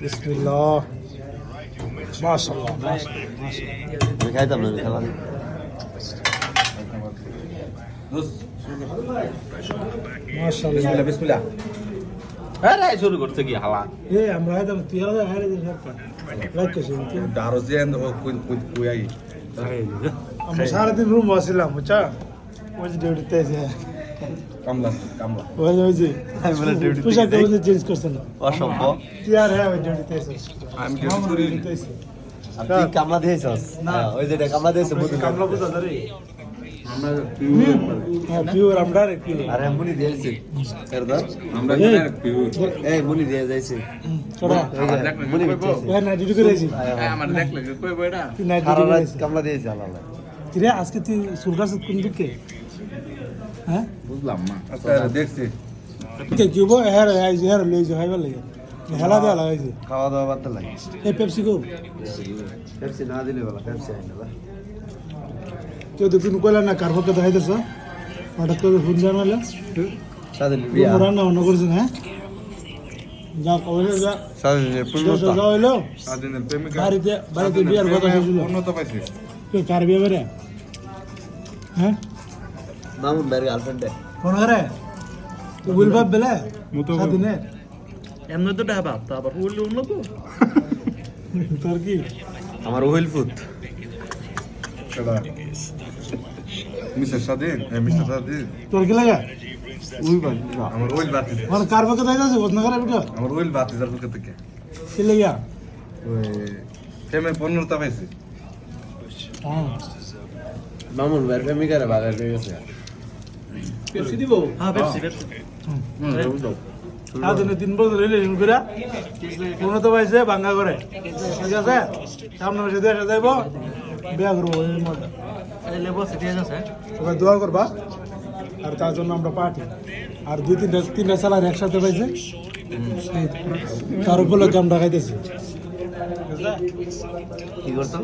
বিসমিল্লাহ মাশাআল্লাহ মাশাআল্লাহ আমি খাইতাম না খেলা দিই মাশাআল্লাহ বিসমিল্লাহ আরে শুরু করতে কি হালা এ আমরা একদম তিয়ারা হারে দিন সরকার রাখছি দারোজেন ও কুই আমরা সারা দিন রুম বসিলাম বুঝছা ওই যে ডিউটিতে আছে কামলা কামলা ওই যে আমি বলে ডিউটি পোশাক তো চেঞ্জ করছেন না অসম্ভ তিয়ার হ্যাঁ ওই ডিউটিতে আছে আমি ডিউটি করি তুই কামলা দিয়েছস না। ওই যে কামলা দিয়েছে বুঝলি কামলা বুঝা ধরে আমরা হ্যাঁ পিওর আমরা ডাইরেক্ট পিওর আরে মুনি দিয়েছে এরদা আমরা এই। ডাইরেক্ট পিউ এই মুনি দিয়ে যাইছে চড়া মুনি দিয়েছে হ্যাঁ না ডিউটি করে আইছি আমার দেখলে কই বইটা তুই না সারা ডিউটি করে রাত আইছি কামলা দিয়েছে আল্লাহ কিরে আজকে তুই সুলগাস কোন দিকে হ্যাঁ বুঝলাম না আচ্ছা দেখছি কে কিউবো হ্যাঁ আইছি হ্যাঁ লইছি হাইবার লাগে হেলা দেওয়া লাগাইছি খাওয়া দাওয়া বাদ লাগে এই পেপসি গো পেপসি না দিলে বলা পেপসি আইনা বা কেউ তো তুমি কইলা না কার পক্ষে দেখাইতেছ হঠাৎ করে ফোন জানালে সাদিন বিয়া রান্না অন্য করছেন হ্যাঁ যা কইলে যা সাদিনের পূর্ণতা যা হইলো স্বাধীনের প্রেমিকা বাড়িতে বাড়িতে বিয়ার কথা হয়েছিল উন্নত পাইছি কেউ কার বিয়ে বেড়ে হ্যাঁ মামুন ভাইয়ের গার্লফ্রেন্ডে ফোন করে তুই বল ভাব বেলে সাদিনে এমনি তো ডাবা তো আবার বললে অন্য তো তোর কি আমার ওহিল ফুট কেডা মিস্টার স্বাধীন মিস্টার স্বাধীন তোর কি লাগে উই বান আমার ওইল বাতি মানে কার পক্ষে দেখাইতেছে বদন করে ভিডিও আমার ওইল বাতি যার পক্ষ থেকে কি লাগিয়া ওই প্রেমের পূর্ণতা পাইছি হ্যাঁ মামুন ভাইয়ের প্রেমিকারে বাগার হয়ে গেছে পেপসি দিব হ্যাঁ পেপসি পেপসি সাদিনে 3 বছর রিলেশন করে কোনো তো পাইছে ভাঙ্গা করে ঠিক আছে সামনে মাসে দেশে যাইব বিয়া করবো এই মধ্যে লেবু আছে দিয়ে আছে সবাই দোয়া করবা আর তার জন্য আমরা পার্টি আর তিনটা স্যালারি একসাথে পাইছে তার উপলক্ষে আমরা খাইতেছি কি করতো